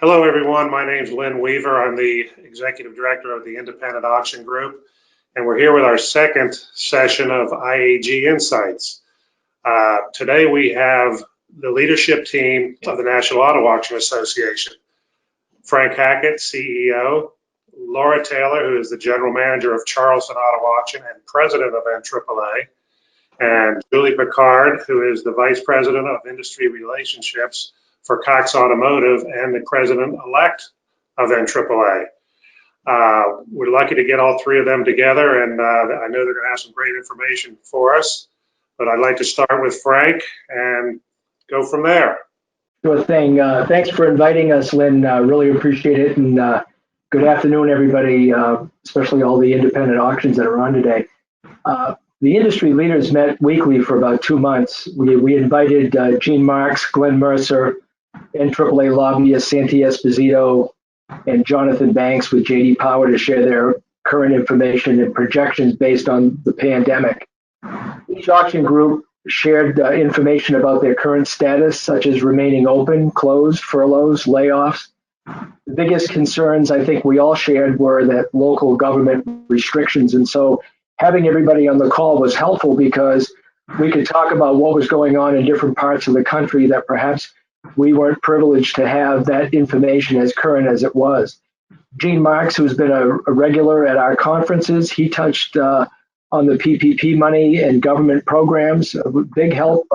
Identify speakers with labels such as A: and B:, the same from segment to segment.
A: Hello, everyone. My name is Lynn Weaver. I'm the Executive Director of the Independent Auction Group, and we're here with our second session of IAG Insights. Today we have the leadership team of the National Auto Auction Association. Frank Hackett, CEO, Laura Taylor, who is the General Manager of Charleston Auto Auction and President of NAAA, and Julie Picard, who is the Vice President of Industry Relationships for Cox Automotive and the president-elect of NAAA. We're lucky to get all three of them together, and I know they're going to have some great information for us. But I'd like to start with Frank and go from there.
B: Sure thing. Thanks for inviting us, Lynn. Really appreciate it. And good afternoon, everybody, especially all the independent auctions that are on today. The industry leaders met weekly for about 2 months. We invited Gene Marks, Glenn Mercer, NAAA lobbyist Santi Esposito, and Jonathan Banks with JD Power to share their current information and projections based on the pandemic. Each auction group shared information about their current status, such as remaining open, closed, furloughs, layoffs. The biggest concerns I think we all shared were that local government restrictions. And so having everybody on the call was helpful because we could talk about what was going on in different parts of the country that perhaps we weren't privileged to have that information as current as it was. Gene Marks, who's been a regular at our conferences, he touched on the PPP money and government programs, big help,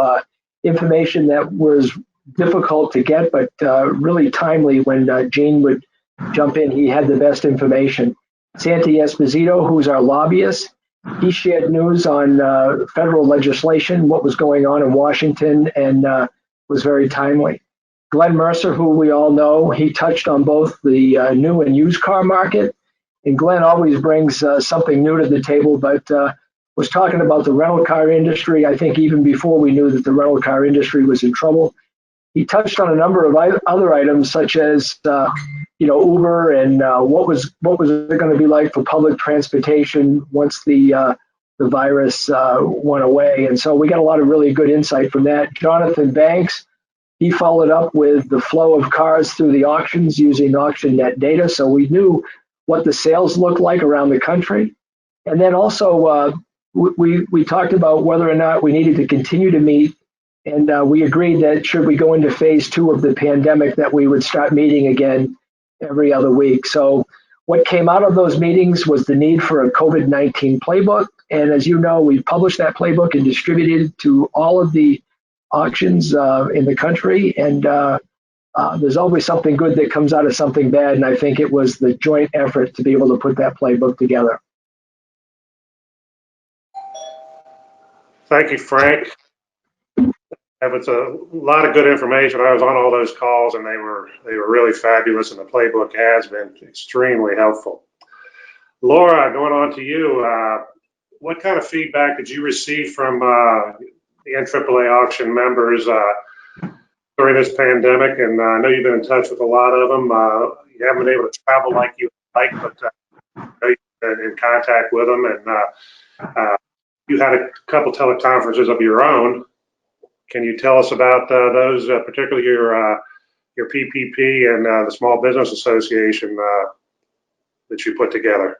B: information that was difficult to get, but really timely when Gene would jump in. He had the best information. Santi Esposito, who's our lobbyist, he shared news on federal legislation, what was going on in Washington, and was very timely. Glenn Mercer, who we all know, he touched on both the new and used car market. And Glenn always brings something new to the table, but was talking about the rental car industry, I think even before we knew that the rental car industry was in trouble. He touched on a number of other items, such as Uber and what was it going to be like for public transportation once the virus went away. And so we got a lot of really good insight from that. Jonathan Banks, he followed up with the flow of cars through the auctions using auction net data, so we knew what the sales looked like around the country. And then also we talked about whether or not we needed to continue to meet, and we agreed that should we go into phase 2 of the pandemic, that we would start meeting again every other week. So what came out of those meetings was the need for a COVID-19 playbook. And as you know, we published that playbook and distributed it to all of the auctions in the country. And there's always something good that comes out of something bad. And I think it was the joint effort to be able to put that playbook together.
A: Thank you, Frank. It's a lot of good information. I was on all those calls, and they were really fabulous, and the playbook has been extremely helpful. Laura, going on to you, what kind of feedback did you receive from the NAAA auction members during this pandemic? And I know you've been in touch with a lot of them. You haven't been able to travel like you'd like, but you've been in contact with them, and you had a couple teleconferences of your own. Can you tell us about those, particularly your PPP and the Small Business Association that you put together?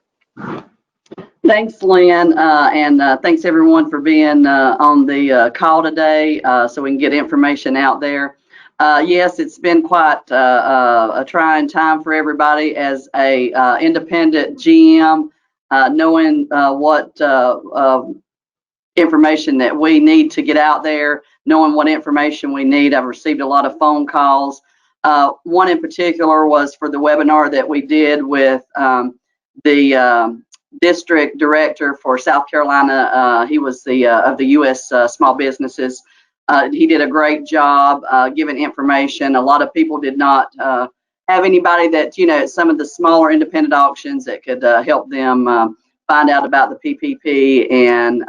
C: Thanks, Lynn, and thanks everyone for being on the call today, so we can get information out there. Yes, it's been quite a trying time for everybody as a independent GM, knowing what information that we need to get out there, knowing what information we need. I've received a lot of phone calls. One in particular was for the webinar that we did with the district director for South Carolina. He was the of the U.S. Small Businesses. He did a great job giving information. A lot of people did not have anybody that, some of the smaller independent auctions that could help them find out about the PPP and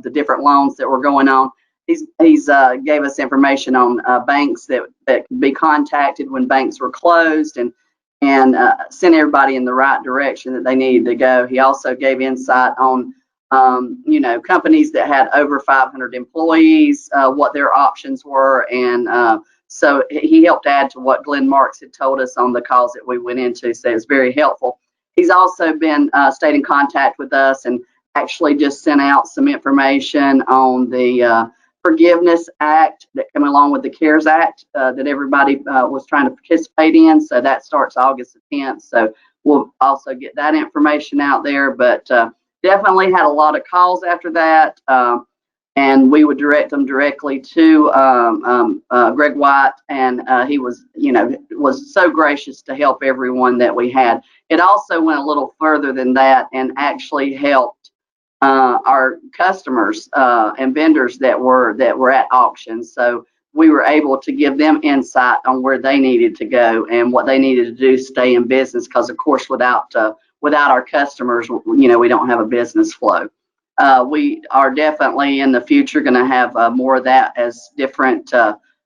C: the different loans that were going on. He's gave us information on banks that could be contacted when banks were closed, and sent everybody in the right direction that they needed to go. He also gave insight on companies that had over 500 employees, what their options were, and So he helped add to what Glenn Marks had told us on the calls that we went into, so it was very helpful. He's also been stayed in contact with us and actually just sent out some information on the Forgiveness Act that came along with the CARES Act that everybody was trying to participate in. So that starts August the 10th. So we'll also get that information out there. But definitely had a lot of calls after that. And we would direct them directly to Greg White, and he was, was so gracious to help everyone that we had. It also went a little further than that and actually helped our customers and vendors that were at auctions. So we were able to give them insight on where they needed to go and what they needed to do to stay in business. Because of course, without our customers, we don't have a business flow. We are definitely in the future going to have more of that as different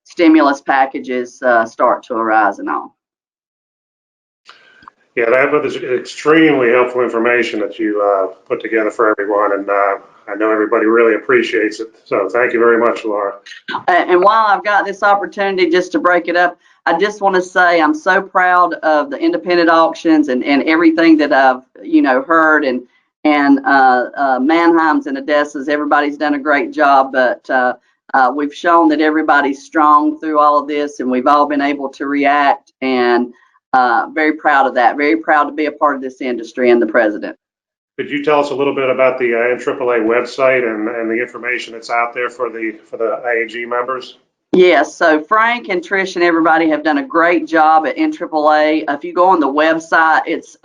C: stimulus packages start to arise and all.
A: Yeah, that was extremely helpful information that you put together for everyone, and I know everybody really appreciates it. So thank you very much, Laura.
C: And while I've got this opportunity just to break it up, I just want to say I'm so proud of the independent auctions and everything that I've heard, and Manheims and Odessa's. Everybody's done a great job, but we've shown that everybody's strong through all of this, and we've all been able to react, and very proud of that. Very proud to be a part of this industry and the president.
A: Could you tell us a little bit about the NAAA website and the information that's out there for the IAG members?
C: Yes, so Frank and Trish and everybody have done a great job at NAAA. If you go on the website, it's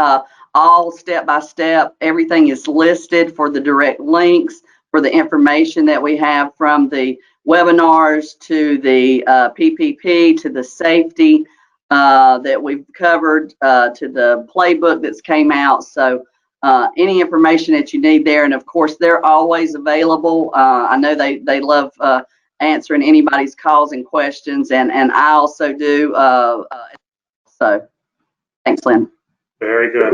C: all step by step. Everything is listed for the direct links, for the information that we have from the webinars to the PPP to the safety that we've covered to the playbook that's came out. So any information that you need there, and of course they're always available. I know they love answering anybody's calls and questions, and I also do. So thanks, Lynn.
A: Very good.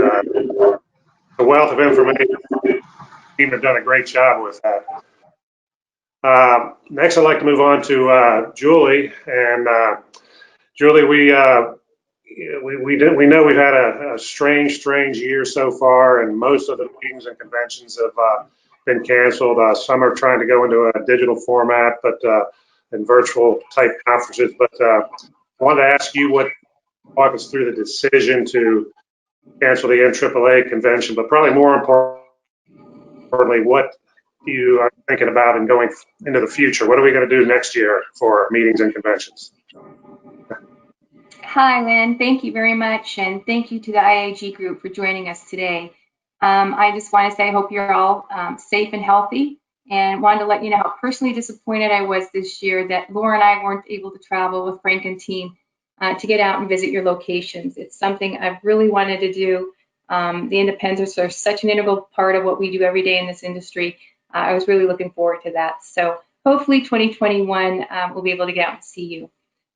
A: A wealth of information. The team have done a great job with that. Next, I'd like to move on to Julie. And Julie, we know we've had a strange year so far, and most of the meetings and conventions have been canceled. Some are trying to go into a digital format, but and virtual type conferences. But I wanted to ask you walk us through the decision to cancel the NAAA convention, but probably more importantly, what you are thinking about and going into the future. What are we going to do next year for meetings and conventions?
D: Hi, Lynn. Thank you very much, and thank you to the IAG group for joining us today. I just want to say I hope you're all safe and healthy, and wanted to let you know how personally disappointed I was this year that Laura and I weren't able to travel with Frank and team to get out and visit your locations. It's something I've really wanted to do. The independents are such an integral part of what we do every day in this industry. I was really looking forward to that. So hopefully 2021 we'll be able to get out and see you.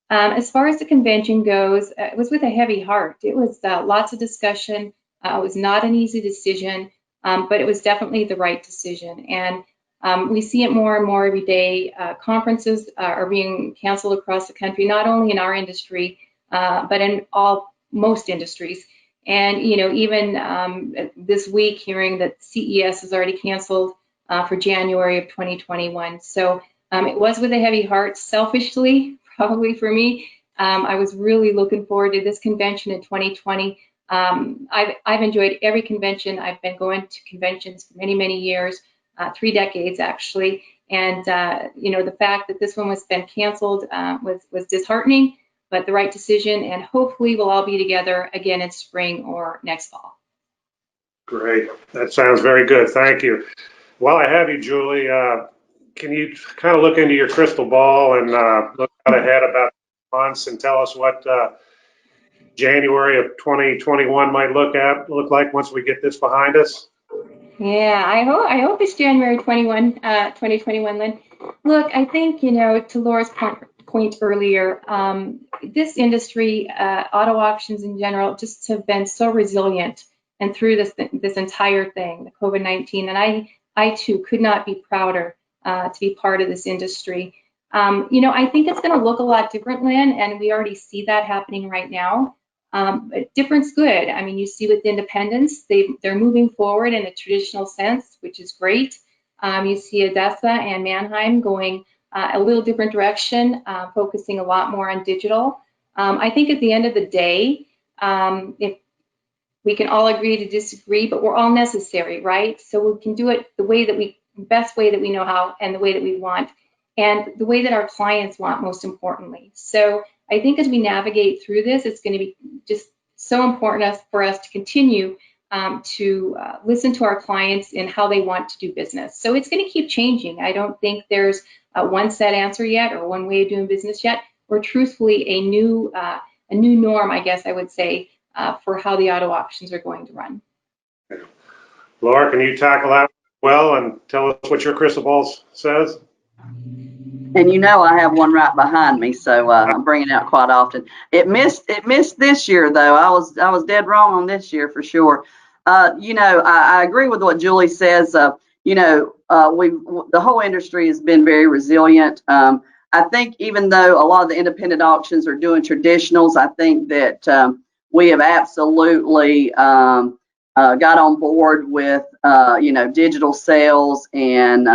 D: As far as the convention goes, it was with a heavy heart. It was lots of discussion. It was not an easy decision, but it was definitely the right decision. And we see it more and more every day. Conferences are being canceled across the country, not only in our industry, but in most industries. And even this week, hearing that CES is already canceled for January of 2021. So it was with a heavy heart. Selfishly, probably for me, I was really looking forward to this convention in 2020. I've enjoyed every convention. I've been going to conventions for many years, 3 decades actually. And the fact that this one was been canceled was disheartening, but the right decision. And hopefully we'll all be together again in spring or next fall.
A: Great. That sounds very good. Thank you. While I have you, Julie, can you kind of look into your crystal ball and look out ahead about months and tell us what January of 2021 might look like once we get this behind us?
D: Yeah, I hope it's January 2021, Lynn. Look, I think, to Laura's point earlier, this industry, auto auctions in general, just have been so resilient and through this entire thing, the COVID-19, and I too could not be prouder to be part of this industry. I think it's going to look a lot different, Lynn, and we already see that happening right now. But different's good. I mean, you see with independents, they're moving forward in a traditional sense, which is great. You see Odessa and Manheim going a little different direction, focusing a lot more on digital. I think at the end of the day, if we can all agree to disagree, but we're all necessary, right? So we can do it the best way that we know how, and the way that we want, and the way that our clients want, most importantly. So I think as we navigate through this, it's going to be just so important for us to continue to listen to our clients and how they want to do business. So it's going to keep changing. I don't think there's a one set answer yet, or one way of doing business yet, or truthfully a new norm, I guess I would say, for how the auto auctions are going to run.
A: Laura, can you tackle that well and tell us what your crystal ball says?
C: And I have one right behind me, so I'm bringing it out quite often. It missed this year, though. I was dead wrong on this year for sure. I agree with what Julie says. The whole industry has been very resilient. I think even though a lot of the independent auctions are doing traditionals, I think that we have absolutely got on board with digital sales, and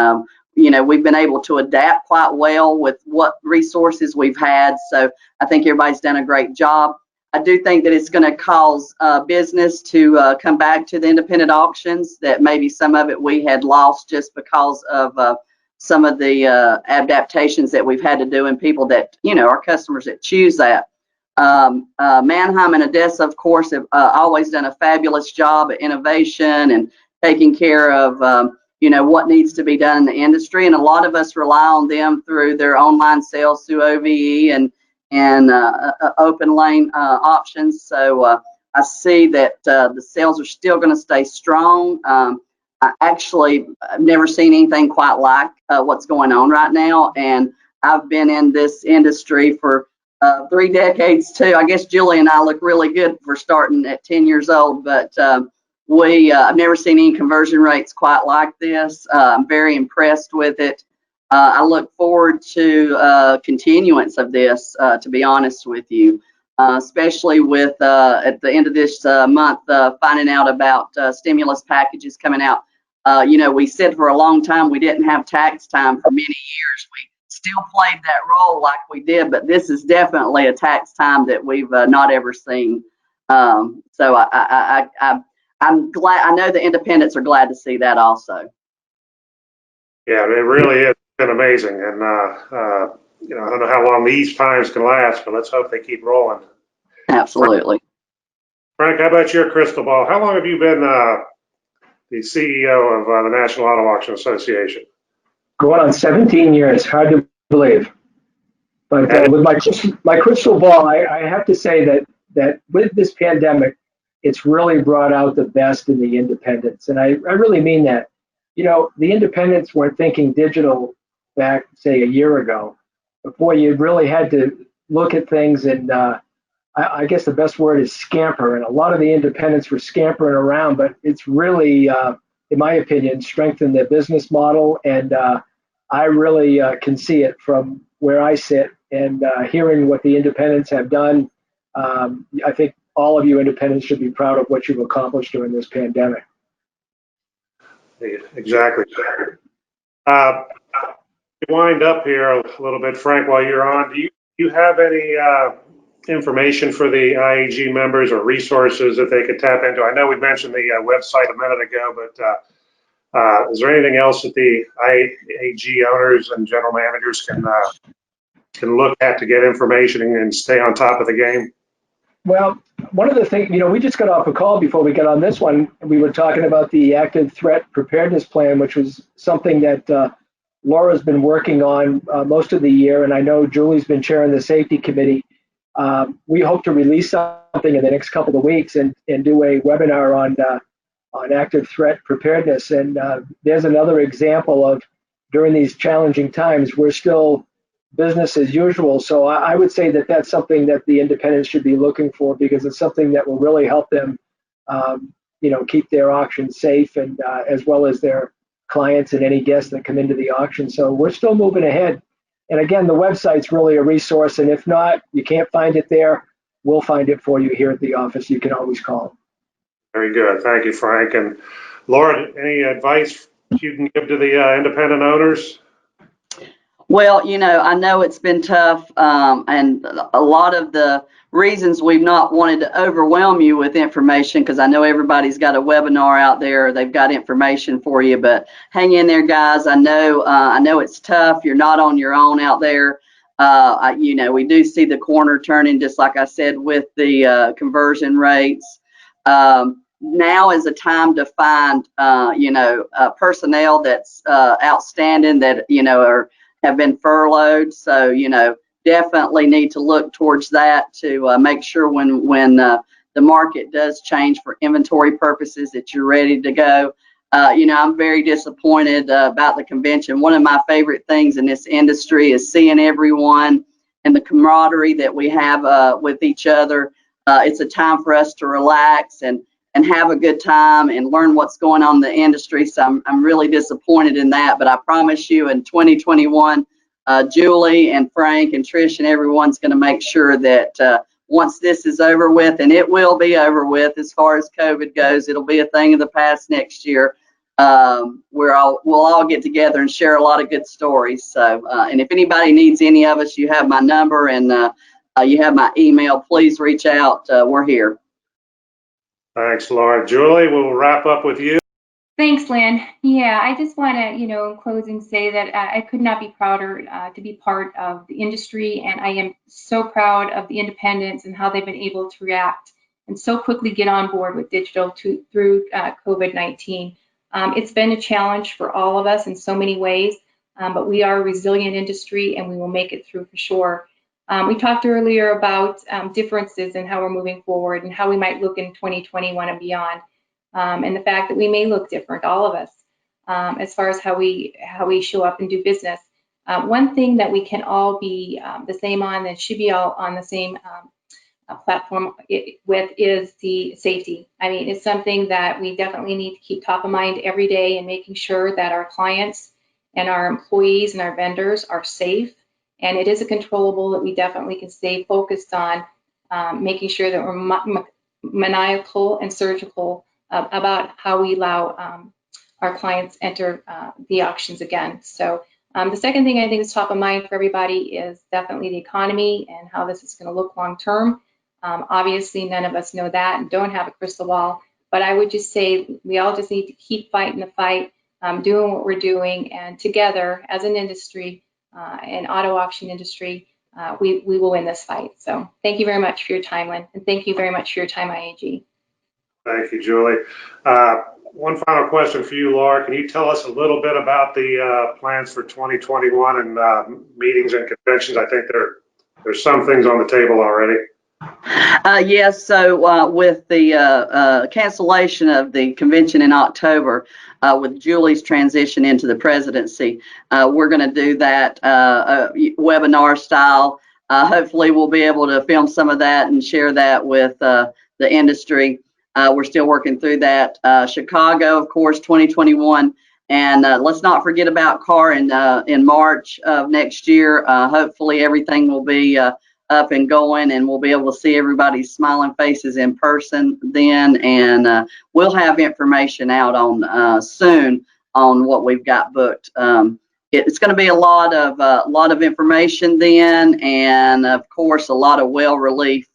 C: we've been able to adapt quite well with what resources we've had. So I think everybody's done a great job. I do think that it's going to cause business to come back to the independent auctions, that maybe some of it we had lost just because of some of the adaptations that we've had to do, and people that, our customers that choose that. Manheim and Odessa, of course, have always done a fabulous job at innovation and taking care of what needs to be done in the industry, and a lot of us rely on them through their online sales through OVE and open lane options. So I see that the sales are still going to stay strong. I've never seen anything quite like what's going on right now, and I've been in this industry for 3 decades too. I guess Julie and I look really good for starting at 10 years old, but I've never seen any conversion rates quite like this. I'm very impressed with it. I look forward to continuance of this, to be honest with you, especially with at the end of this month, finding out about stimulus packages coming out. We said for a long time we didn't have tax time for many years. We still played that role like we did, but this is definitely a tax time that we've not ever seen. So I'm glad. I know the independents are glad to see that also.
A: Yeah, it really is. It's been amazing, and I don't know how long these times can last, but let's hope they keep rolling.
C: Absolutely.
A: Frank, how about your crystal ball? How long have you been the CEO of the National Auto Auction Association?
B: Going on 17 years, hard to believe. But with my crystal ball, I have to say that with this pandemic, it's really brought out the best in the independents. And I really mean that. The independents weren't thinking digital back, say, a year ago. Before, you really had to look at things, and I guess the best word is scamper. And a lot of the independents were scampering around, but it's really, in my opinion, strengthened their business model. And I really can see it from where I sit, and hearing what the independents have done. I think all of you independents should be proud of what you've accomplished during this pandemic.
A: Exactly. Wind up here a little bit, Frank, while you're on. Do you have any information for the IAG members or resources that they could tap into? I know we mentioned the website a minute ago, but is there anything else that the IAG owners and general managers can look at to get information and stay on top of the game?
B: Well, one of the things, we just got off a call before we got on this one. We were talking about the active threat preparedness plan, which was something that Laura's been working on most of the year, and I know Julie's been chairing the safety committee. We hope to release something in the next couple of weeks and do a webinar on active threat preparedness. And there's another example of, during these challenging times, we're still business as usual. So I would say that that's something that the independents should be looking for, because it's something that will really help them, keep their auction safe, and as well as their clients and any guests that come into the auction. So we're still moving ahead. And again, the website's really a resource, and if not, you can't find it there, we'll find it for you here at the office. You can always call.
A: Very good. Thank you, Frank. And Laura, any advice you can give to the independent owners?
C: Well, I know it's been tough, and a lot of the reasons we've not wanted to overwhelm you with information, because I know everybody's got a webinar out there, they've got information for you, but hang in there, guys. I know it's tough. You're not on your own out there. We do see the corner turning, just like I said, with the conversion rates. Now is a time to find, personnel that's outstanding, that, have been furloughed. So, definitely need to look towards that to make sure when the market does change for inventory purposes that you're ready to go. I'm very disappointed about the convention. One of my favorite things in this industry is seeing everyone and the camaraderie that we have with each other. It's a time for us to relax and have a good time and learn what's going on in the industry. So I'm really disappointed in that, but I promise you in 2021, Julie and Frank and Trish and everyone's going to make sure that once this is over with, and it will be over with as far as COVID goes, it'll be a thing of the past next year. We'll all get together and share a lot of good stories. So, and if anybody needs any of us, you have my number and you have my email. Please reach out. We're here.
A: Thanks, Laura. Julie, we'll wrap up with you.
D: Thanks, Lynn. Yeah, I just want to, in closing, say that I could not be prouder to be part of the industry, and I am so proud of the independents and how they've been able to react and so quickly get on board with digital through COVID-19. It's been a challenge for all of us in so many ways, but we are a resilient industry and we will make it through for sure. We talked earlier about differences in how we're moving forward and how we might look in 2021 and beyond. And the fact that we may look different, all of us, as far as how we show up and do business. One thing that we can all be the same on, and should be all on the same platform with, is the safety. I mean, it's something that we definitely need to keep top of mind every day, and making sure that our clients and our employees and our vendors are safe. And it is a controllable that we definitely can stay focused on, making sure that we're maniacal and surgical about how we allow our clients enter the auctions again. So the second thing I think is top of mind for everybody is definitely the economy and how this is going to look long term. Obviously, none of us know that and don't have a crystal ball, but I would just say we all just need to keep fighting the fight, doing what we're doing, and together as an industry, an auto auction industry, we will win this fight. So thank you very much for your time, Lynn, and thank you very much for your time, IAG.
A: Thank you, Julie. One final question for you, Laura. Can you tell us a little bit about the plans for 2021 and meetings and conventions? I think there's some things on the table already.
C: Yes, so with the cancellation of the convention in October, with Julie's transition into the presidency, we're going to do that webinar style. Hopefully we'll be able to film some of that and share that with the industry. We're still working through that. Chicago, of course, 2021. And let's not forget about CAR in March of next year. Hopefully everything will be up and going, and we'll be able to see everybody's smiling faces in person then. And we'll have information out on soon on what we've got booked. It's going to be a lot of information then, and of course a lot of well relief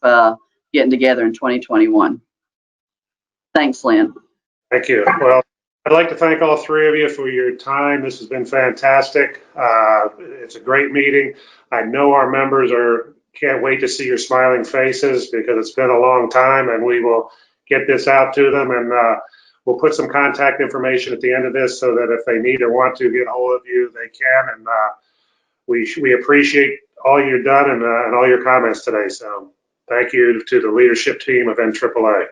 C: getting together in 2021. Thanks, Lynn.
A: Thank you. Well, I'd like to thank all three of you for your time. This has been fantastic. It's a great meeting. I know our members can't wait to see your smiling faces, because it's been a long time, and we will get this out to them, and we'll put some contact information at the end of this so that if they need or want to get a hold of you, they can. And we appreciate all you've done and all your comments today. So thank you to the leadership team of NAAA.